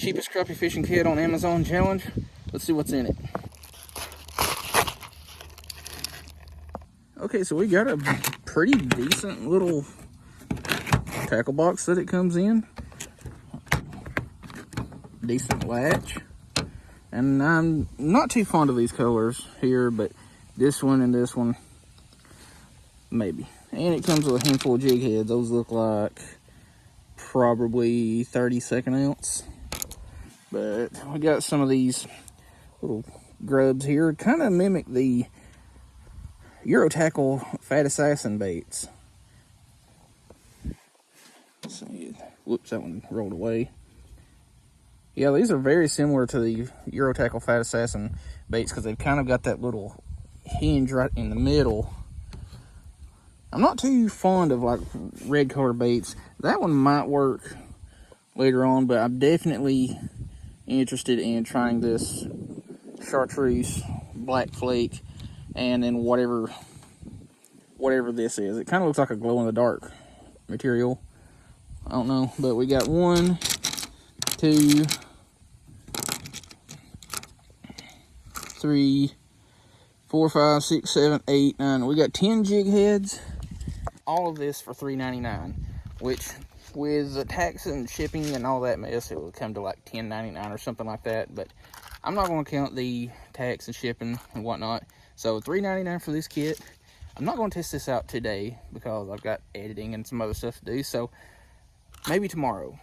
cheapest crappie fishing kit on Amazon challenge. Let's see what's in it. Okay, so we got a pretty decent little tackle box that it comes in. Decent latch. And I'm not too fond of these colors here, but this one and this one, maybe. And it comes with a handful of jig heads. Those look like probably 32nd ounce. But we got some of these little grubs here. Kind of mimic the Euro Tackle Fat Assassin baits. Let's see. Whoops, that one rolled away. Yeah, these are very similar to the Euro Tackle Fat Assassin baits because they've kind of got that little hinge right in the middle. I'm not too fond of like red color baits. That one might work later on, but I'm definitely interested in trying this chartreuse, black flake, and then whatever this is. It kind of looks like a glow in the dark material. I don't know, but we got 1, 2, 3, 4, 5, 6, 7, 8, 9. We got 10 jig heads. All of this for $3.99, which with the tax and shipping and all that mess, it would come to like $10.99 or something like that. But I'm not going to count the tax and shipping and whatnot. So $3.99 for this kit. I'm not going to test this out today because I've got editing and some other stuff to do. So maybe tomorrow.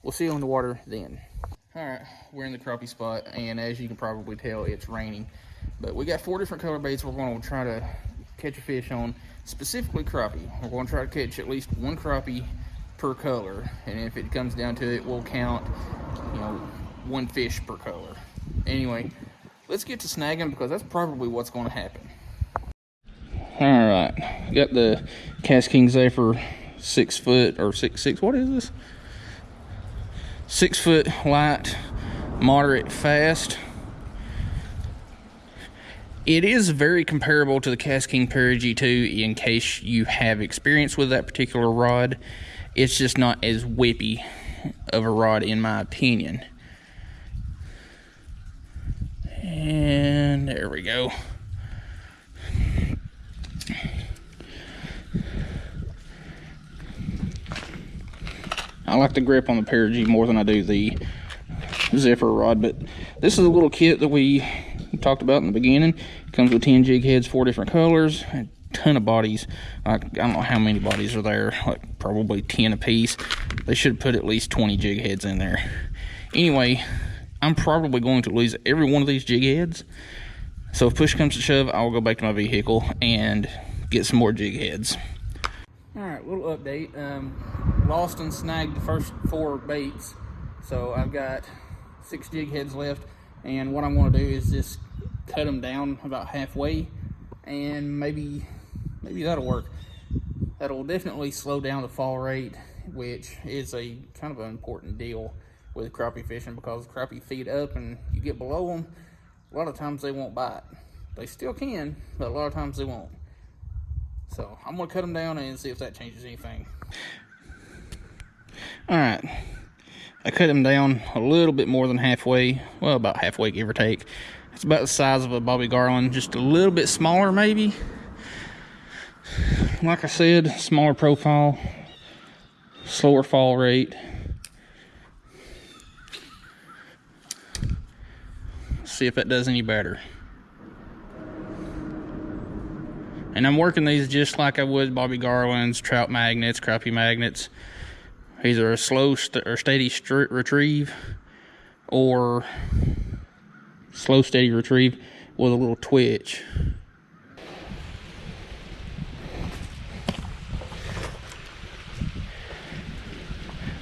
We'll see you on the water then. All right, we're in the crappie spot, and as you can probably tell, it's raining. But we got 4 different color baits we're going to try to catch a fish on, specifically crappie. We're going to try to catch at least 1 crappie per color, and if it comes down to it, we'll count, 1 fish per color. Anyway, let's get to snagging because that's probably what's going to happen. All right, got the Cast King Zephyr 6 foot or 6'6". What is this? 6 foot light, moderate fast. It is very comparable to the Cast King Perigee 2 in case you have experience with that particular rod. It's just not as whippy of a rod in my opinion. And there we go. I like the grip on the Perigee more than I do the Zephyr rod, but this is a little kit that we talked about in the beginning. It comes with 10 jig heads, 4 different colors, a ton of bodies. I don't know how many bodies are there, like probably 10 a piece. They should put at least 20 jig heads in there. Anyway, I'm probably going to lose every one of these jig heads. So if push comes to shove, I'll go back to my vehicle and get some more jig heads. Alright, little update. Lost and snagged the first 4 baits. So I've got 6 jig heads left. And what I'm going to do is just cut them down about halfway. And maybe that'll work. That'll definitely slow down the fall rate, which is a kind of an important deal with crappie fishing because crappie feed up and you get below them, a lot of times they won't bite. They still can, but a lot of times they won't. So I'm going to cut them down and see if that changes anything. Alright, I cut them down a little bit more than halfway, well, about halfway, give or take. It's about the size of a Bobby Garland, just a little bit smaller maybe. Like I said, smaller profile, slower fall rate. See if that does any better. And I'm working these just like I would Bobby Garland's, trout magnets, crappie magnets. Either a slow or steady retrieve or slow steady retrieve with a little twitch.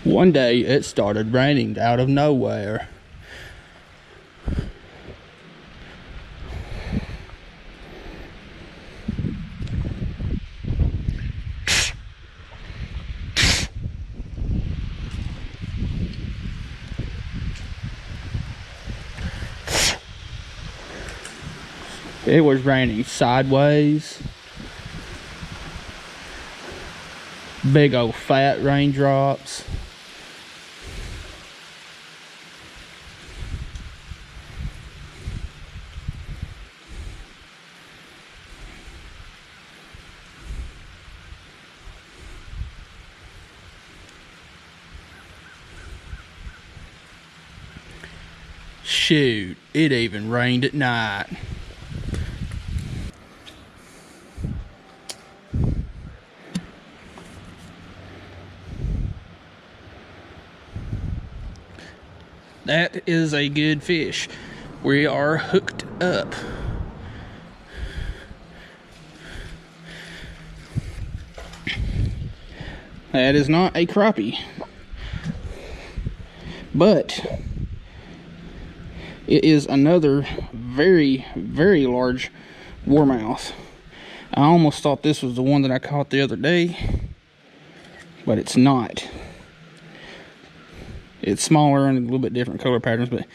One day it started raining out of nowhere. It was raining sideways. Big old fat raindrops. Shoot, it even rained at night. That is a good fish. We are hooked up. That is not a crappie, but it is another very, very large warmouth. I almost thought this was the one that I caught the other day, but it's not. It's smaller and a little bit different color patterns, but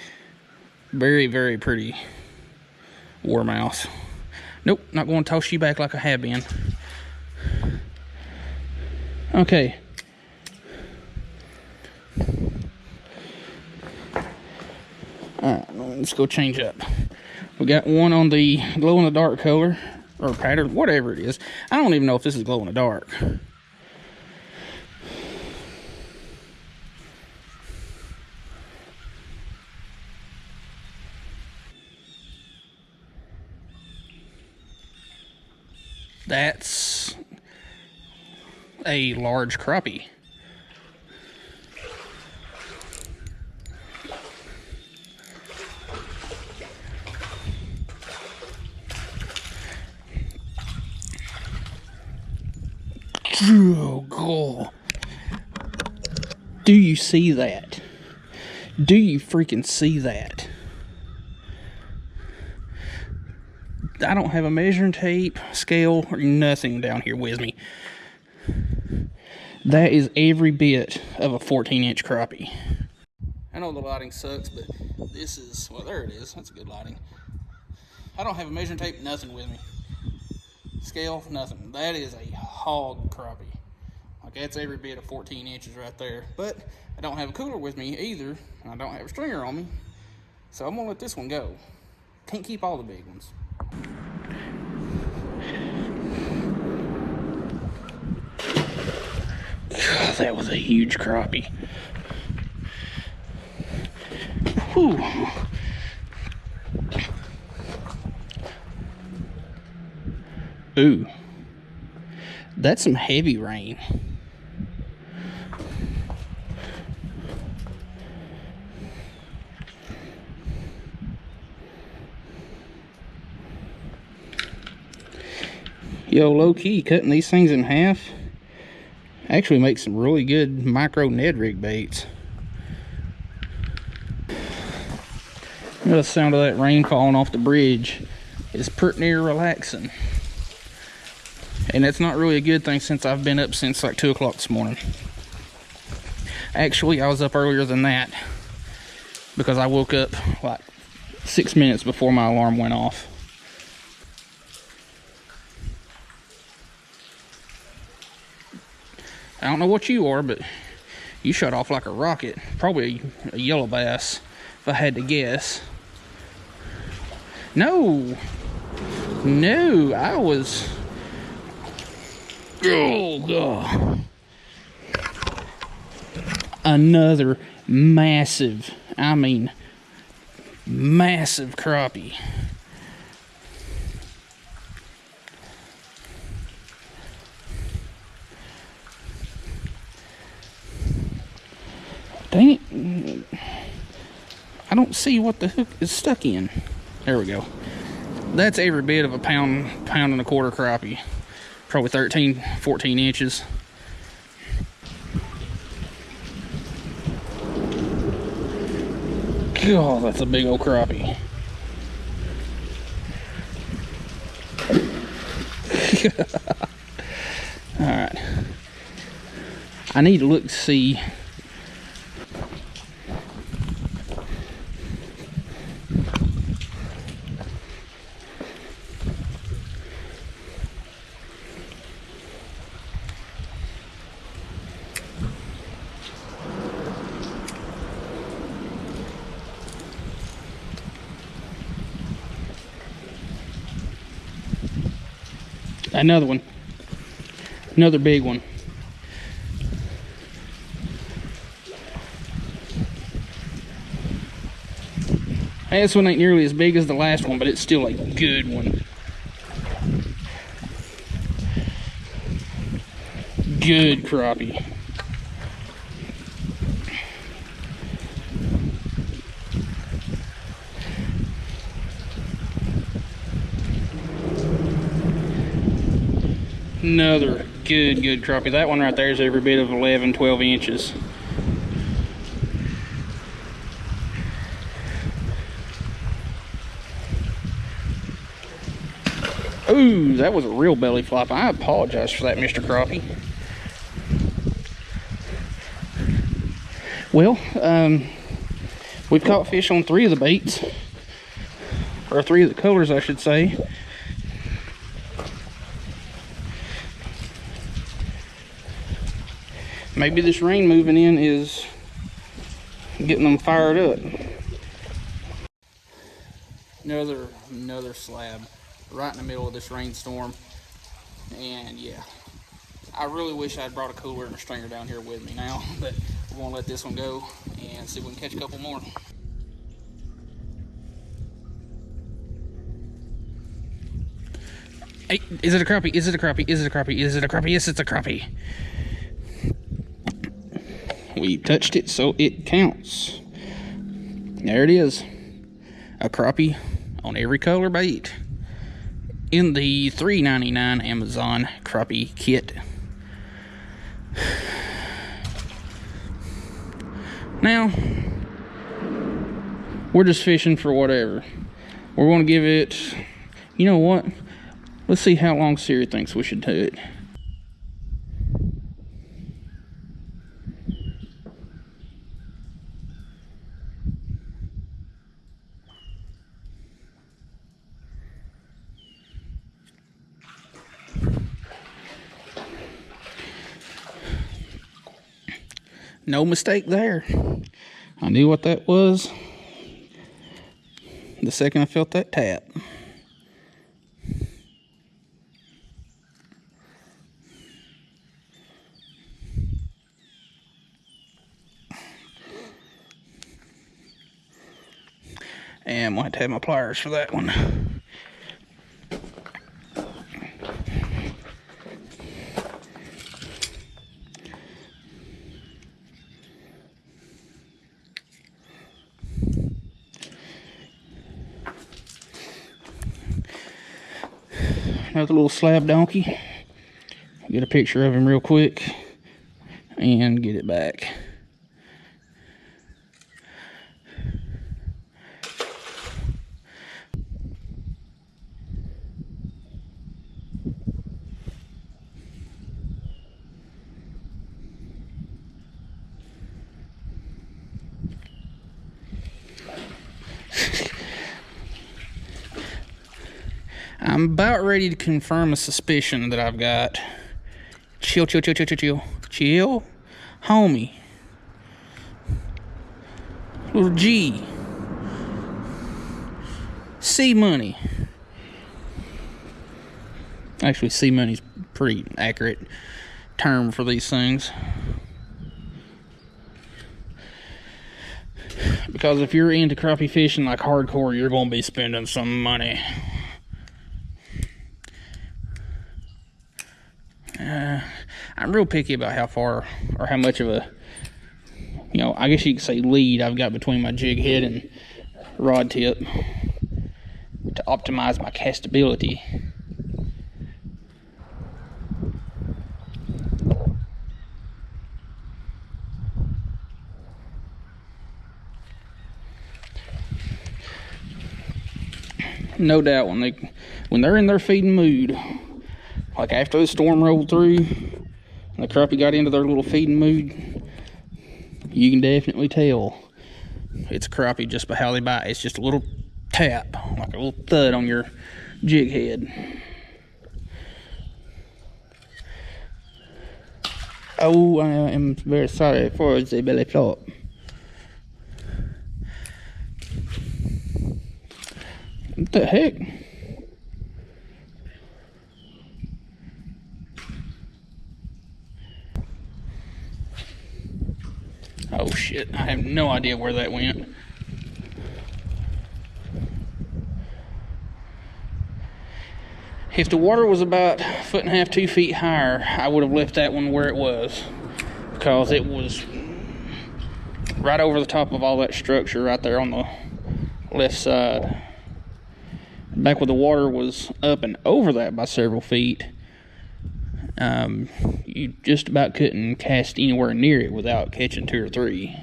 very, very pretty warmouth. Nope, not going to toss you back like I have been. Okay. Alright, let's go change up. We got one on the glow-in-the-dark color, or pattern, whatever it is. I don't even know if this is glow-in-the-dark. That's a large crappie. Oh, God. Do you see that? Do you freaking see that? I don't have a measuring tape, scale, or nothing down here with me. That is every bit of a 14-inch crappie. I know the lighting sucks, but this is, well, there it is. That's good lighting. I don't have a measuring tape, nothing with me. Scale, nothing. That is a hog crappie. Like, that's every bit of 14 inches right there. But I don't have a cooler with me either, and I don't have a stringer on me. So I'm gonna let this one go. Can't keep all the big ones. God, that was a huge crappie. Whew. Ooh, that's some heavy rain. Yo, low key, cutting these things in half actually makes some really good micro Ned rig baits. The sound of that rain falling off the bridge is pretty near relaxing. And that's not really a good thing since I've been up since like 2 o'clock this morning. Actually, I was up earlier than that because I woke up like 6 minutes before my alarm went off. I don't know what you are, but you shut off like a rocket. Probably a yellow bass, if I had to guess. No, I was... Oh, God. Another massive, I mean, massive crappie. Dang it. I don't see what the hook is stuck in. There we go. That's every bit of a pound and a quarter crappie. Probably 13, 14 inches. God, that's a big old crappie. Alright. I need to look to see. Another one. Another big one. This one ain't nearly as big as the last one, but it's still a good one. Good crappie. Another good crappie. That one right there is every bit of 11, 12 inches. Ooh, that was a real belly flop. I apologize for that, Mr. Crappie. Well, we've caught fish on 3 of the baits, or 3 of the colors, I should say. Maybe this rain moving in is getting them fired up. Another slab right in the middle of this rainstorm. And yeah, I really wish I'd brought a cooler and a stringer down here with me now, but we're gonna let this one go and see if we can catch a couple more. Hey, is it a crappie? Is it a crappie? Is it a crappie? Is it a crappie? Yes, it's a crappie. We touched it, so it counts. There it is. A crappie on every color bait in the $3.99 Amazon crappie kit. Now, we're just fishing for whatever. We're going to give it, you know what? Let's see how long Siri thinks we should do it. No mistake there. I knew what that was the second I felt that tap. And I might have my pliers for that one. Another little slab donkey. Get a picture of him real quick and get it back. I'm about ready to confirm a suspicion that I've got. Chill, chill, chill, chill, chill, chill. Chill, homie. Little G. C money. Actually, C money's a pretty accurate term for these things. Because if you're into crappie fishing like hardcore, you're going to be spending some money. I'm real picky about how far or how much of a, you know, I guess you could say lead I've got between my jig head and rod tip to optimize my castability. No doubt when they're in their feeding mood, like after the storm rolled through and the crappie got into their little feeding mood, you can definitely tell it's a crappie just by how they bite. It's just a little tap, like a little thud on your jig head. Oh, I am very sorry for the belly flop. What the heck? Oh shit, I have no idea where that went. If the water was about 1.5 feet, 2 feet higher, I would have left that one where it was, because it was right over the top of all that structure right there on the left side. Back when the water was up and over that by several feet, you just about couldn't cast anywhere near it without catching 2 or 3.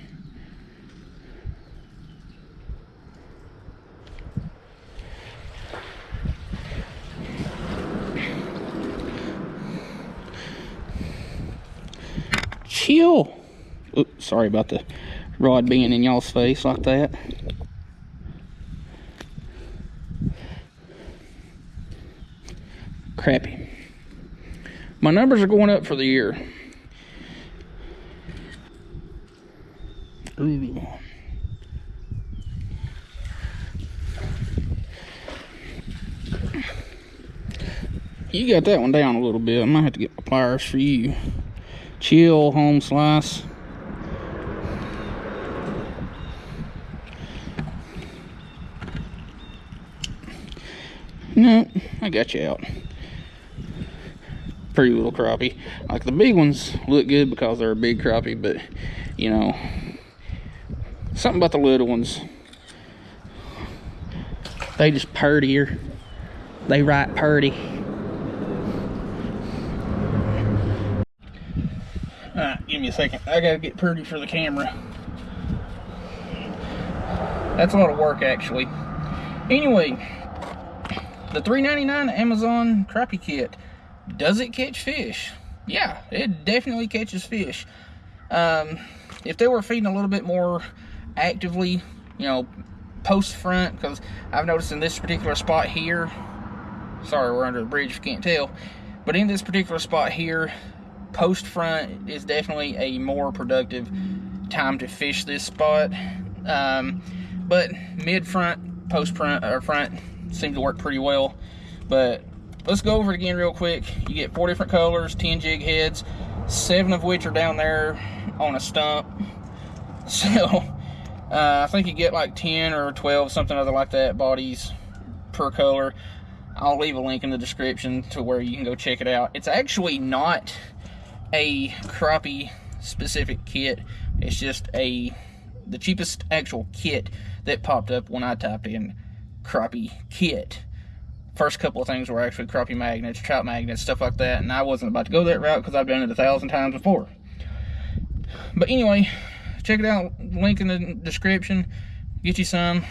Chill. Oops, sorry about the rod being in y'all's face like that. Crappie. My numbers are going up for the year. Ooh. You got that one down a little bit. I might have to get my pliers for you. Chill, home slice. No, I got you out. Pretty little crappie. Like, the big ones look good because they're a big crappie, but you know, something about the little ones, they just purtier. They right purty. Alright, give me a second. I gotta get pretty for the camera. That's a lot of work, actually. Anyway, the $3.99 Amazon crappie kit. Does it catch fish? Yeah, it definitely catches fish. If they were feeding a little bit more actively, you know, post front, because I've noticed in this particular spot here, sorry, we're under the bridge if you can't tell, but in this particular spot here, post front is definitely a more productive time to fish this spot. But mid front, post front, or front seem to work pretty well. But let's go over it again real quick. You get 4 different colors, 10 jig heads, 7 of which are down there on a stump. So I think you get like 10 or 12, something other like that, bodies per color. I'll leave a link in the description to where you can go check it out. It's actually not a crappie specific kit. It's just the cheapest actual kit that popped up when I typed in crappie kit. First couple of things were actually crappie magnets, trout magnets, stuff like that, and I wasn't about to go that route because I've done it 1,000 times before. But anyway, check it out, link in the description. Get you some.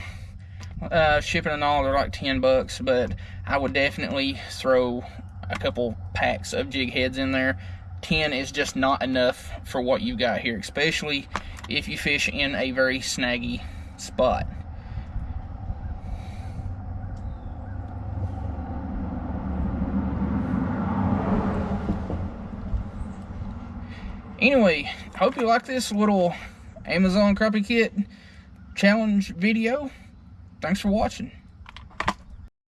Shipping and all, they're like 10 bucks, but I would definitely throw a couple packs of jig heads in there. 10 is just not enough for what you got here, especially if you fish in a very snaggy spot. Anyway, hope you like this little Amazon crappie kit challenge video. Thanks for watching.